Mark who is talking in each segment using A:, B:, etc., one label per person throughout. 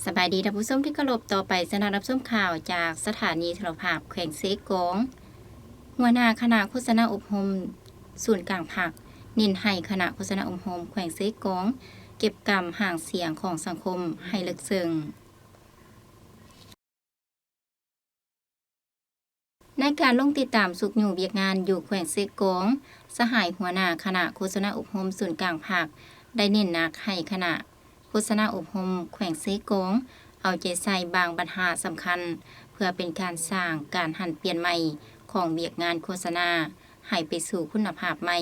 A: สบายดีท่านผู้ชมที่เคารพต่อไปสนับรับชมข่าวจากสถานีโทรภาพแขวงเซกงหัวหน้าคณะโฆษณาอบรมศูนย์กลางภาคเน้นให้คณะโฆษณาอบรมแขวงเซกงเก็บกรรมห่างเสียงของสังคมให้ลึกซึ้งในการลงติดตามสุกอยู่เวียกงานอยู่แขวงเซกงสหายหัวหน้าคณะโฆษณาอบรมศูนย์กลางภาคได้เน้นหนักให้คณะโฆษณาอบรมแขวงเซกงเอาใจใส่บางปัญหาสำคัญเพื่อเป็นการสร้างการหันเปลี่ยนใหม่ของเวียกงานโฆษณาให้ไปสู่คุณภาพใหม่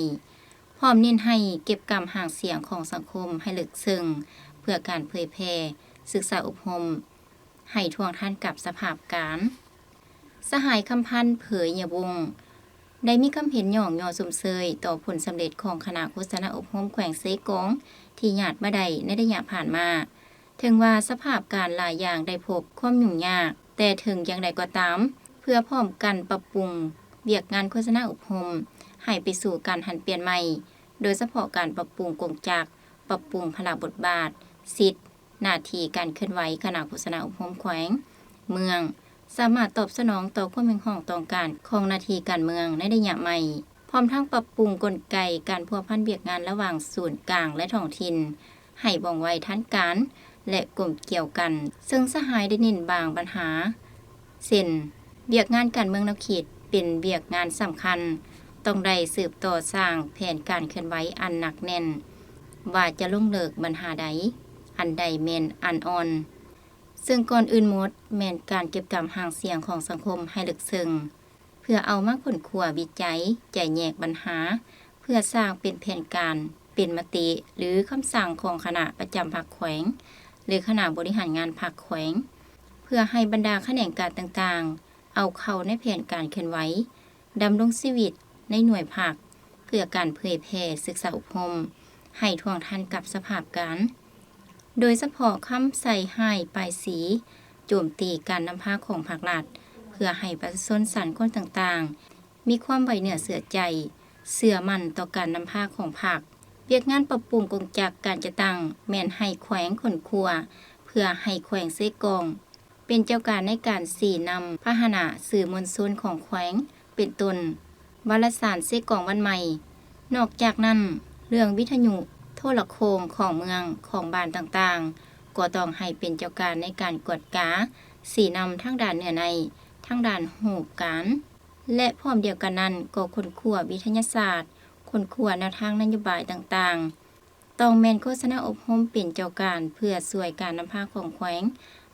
A: พร้อมเน้นให้เก็บกรรมห่างเสียงของสังคมให้ลึกซึ้งเพื่อการเผยแพร่ศึกษาอบรมให้ท่วงทันกับสภาพการสหายคำพันธ์เผยยาวงได้มีคำเห็นย่องยอสมเสยต่อผลสำเร็จของคณะโฆษณาอบรมแขวงเซกงที่ญาติมาได้ในระยะผ่านมาถึงว่าสภาพการหลายอย่างได้พบความยุ่งยากแต่ถึงอย่างไรก็ตามเพื่อพร้อมกันปรับปรุงเวียกงานโฆษณาอบรมให้ไปสู่การหันเปลี่ยนใหม่โดยเฉพาะการปรับปรุงกงจักรปรับปรุงพละบทบาทสิทธิหน้าที่การเคลื่อนไหวคณะโฆษณาอบรมแขวงเมืองสามารถตอบสนองต่อความเป็นห้องต้องการของหน้าที่การเมืองในระยะใหม่พร้อมทั้งปรับปรุงกลไกการพัวพันเวียกงานระหว่างศูนย์กลางและท้องถิ่นให้ว่องไวทันการและกลมเกี่ยวกันซึ่งสหายได้เน้นบางปัญหาเช่นเวียกงานการเมืองแนวเขตเป็นเวียกงานสำคัญต้องได้สืบต่อสร้างแผนการเคลื่อนไหวอันหนักแน่นว่าจะลงเลิกปัญหาใดอันใดแม่นอันอ่อนซึ่งก่อนอื่นหมดแม่นการเก็บกรรมห่างเสียงของสังคมให้ลึกซึ้งเพื่อเอามาค้นคว้าวิจัยแจกแยกปัญหาเพื่อสร้างเป็นแผนการเป็นมติหรือคำสั่งของคณะประจำภาคแขวงหรือคณะบริหารงานภาคแขวงเพื่อให้บรรดาแขนงการต่างๆเอาเข้าในแผนการเคลื่อนไหวดำรงชีวิตในหน่วยภาคเพื่อการเผยแพร่ศึกษาอบรมให้ท่วงทันกับสภาพการโดยเฉพาะคำใส่ให้ปลายสีโจมตีการนำพาของภาครัฐเพื่อให้ประชาชนสันคนต่างๆมีความไว้เนื้อเชื่อใจเชื่อมั่นต่อการนำพาของภาคเวียกงานปรับปรุงกงจักรการจะตั้งแม่นให้แขวงขนครัวเพื่อให้แขวงเซกองเป็นเจ้าการในการสี่นำพาหนะสื่อมวลชนของแขวงเป็นต้นวารสารเซกองวันใหม่นอกจากนั้นเรื่องวิทยุโทรโคงของเมืองของบ้านต่างๆก็ต้องให้เป็นเจ้าการในการกวดกาสี่นำทั้งด้านเหนือในทั้งด้านหูการและพร้อมเดียวกันนั้นก็ค้นคว้าวิทยาศาสตร์ค้นคว้าแนวทางนโยบายต่างๆต้องแม่นโฆษณาอบรมเป็นเจ้าการเพื่อช่วยการนำพาของแขวง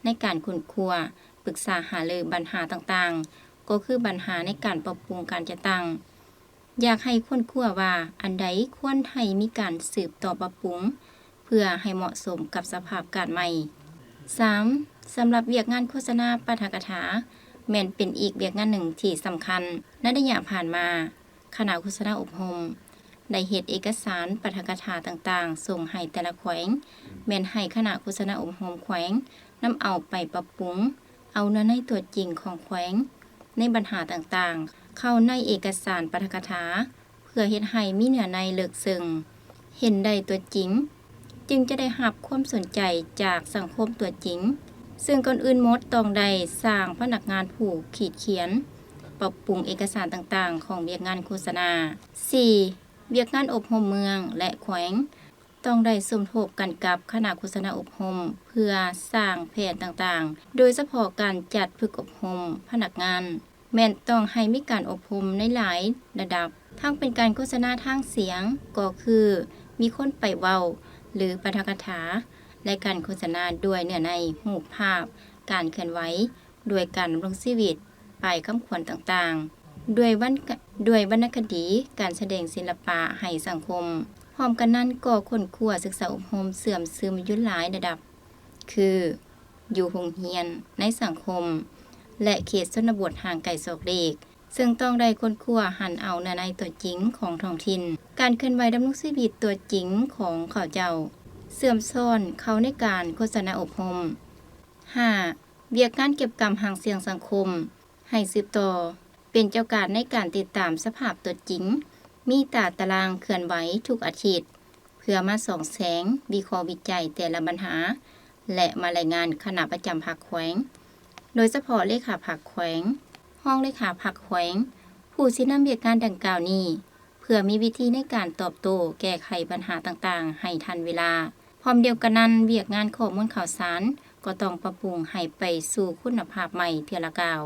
A: ในการค้นคว้าปรึกษาหารือปัญหาต่างๆก็คือปัญหาในการปรับปรุงการจัดตั้งอยากให้ค้นคว้าว่าอันใดควรให้มีการสืบต่อปรับปรุงเพื่อให้เหมาะสมกับสภาพการใหม่ 3. สำหรับเวียกงานโฆษณาปาฐกถาแม่นเป็นอีกเวียกงานหนึ่งที่สำคัญในระยะผ่านมาคณะโฆษณาอบรมได้เฮ็ดเอกสารปาฐกถาต่างๆส่งให้แต่ละแขวงแม่นให้คณะโฆษณาอบรมแขวงนำเอาไปปรับปรุงเอาเนื้อในตัวจริงของแขวงในปัญหาต่างๆเข้าในเอกสารปาฐกถาเพื่อเฮ็ดให้มีเนื้อในลึกซึ้งเห็นได้ตัวจริงจึงจะได้รับความสนใจจากสังคมตัวจริงซึ่งก่อนอื่นหมดต้องได้สร้างพนักงานผู้ขีดเขียนปรับปรุงเอกสารต่างๆของเวียกงานโฆษณา 4. เวียกงานอบรมเมืองและแขวงต้องได้สมทบกันกับคณะโฆษณาอบรมเพื่อสร้างแผนต่างๆโดยเฉพาะการจัดฝึกอบรมพนักงานแม่นต้องให้มีการอบรมในหลายระดับทั้งเป็นการโฆษณาทางเสียงก็คือมีคนไปเว้าหรือปาฐกถาและการโฆษณาด้วยเนื้อในรูปภาพการเคลื่อนไหวด้วยการดำรงชีวิตป้ายคำขวัญต่างๆด้วยวรรณคดีการแสดงศิลปะให้สังคมพร้อมกันนั้นก็ค้นคว้าศึกษาอบรมเสื่อมซึมอยู่หลายระดับคืออยู่โรงเรียนในสังคมและเขตชนบทห่างไกลศอกเด็กซึ่งต้องได้ค้นคว้าหันเอาเนื้อในตัวจริงของท้องถิ่นการเคลื่อนไหวดำรงชีวิตตัวจริงของเขาเจ้าเสื่อมซ่อนเขาในการโฆษณาอบรม 5. เวียกงานเก็บกรรมห่างเสียงสังคมให้สืบต่อเป็นเจ้าการในการติดตามสภาพตัวจริงมีตารางเคลื่อนไหวทุกอาทิตย์เพื่อมาส่องแสงวิเคราะห์วิจัยแต่ละปัญหา และมารายงานคณะประจำภาคแขวงโดยเฉพาะเลขาภาคแขวงห้องเลขาภาคแขวงผู้สินำเวียกงานดังกล่าวนี้เพื่อมีวิธีในการตอบโต้แก้ไขปัญหาต่างๆให้ทันเวลาพร้อมเดียวกันนั้นเวียกงานข้อมูลข่าวสารก็ต้องปรับปรุงให้ไปสู่คุณภาพใหม่เทื่อละก้าว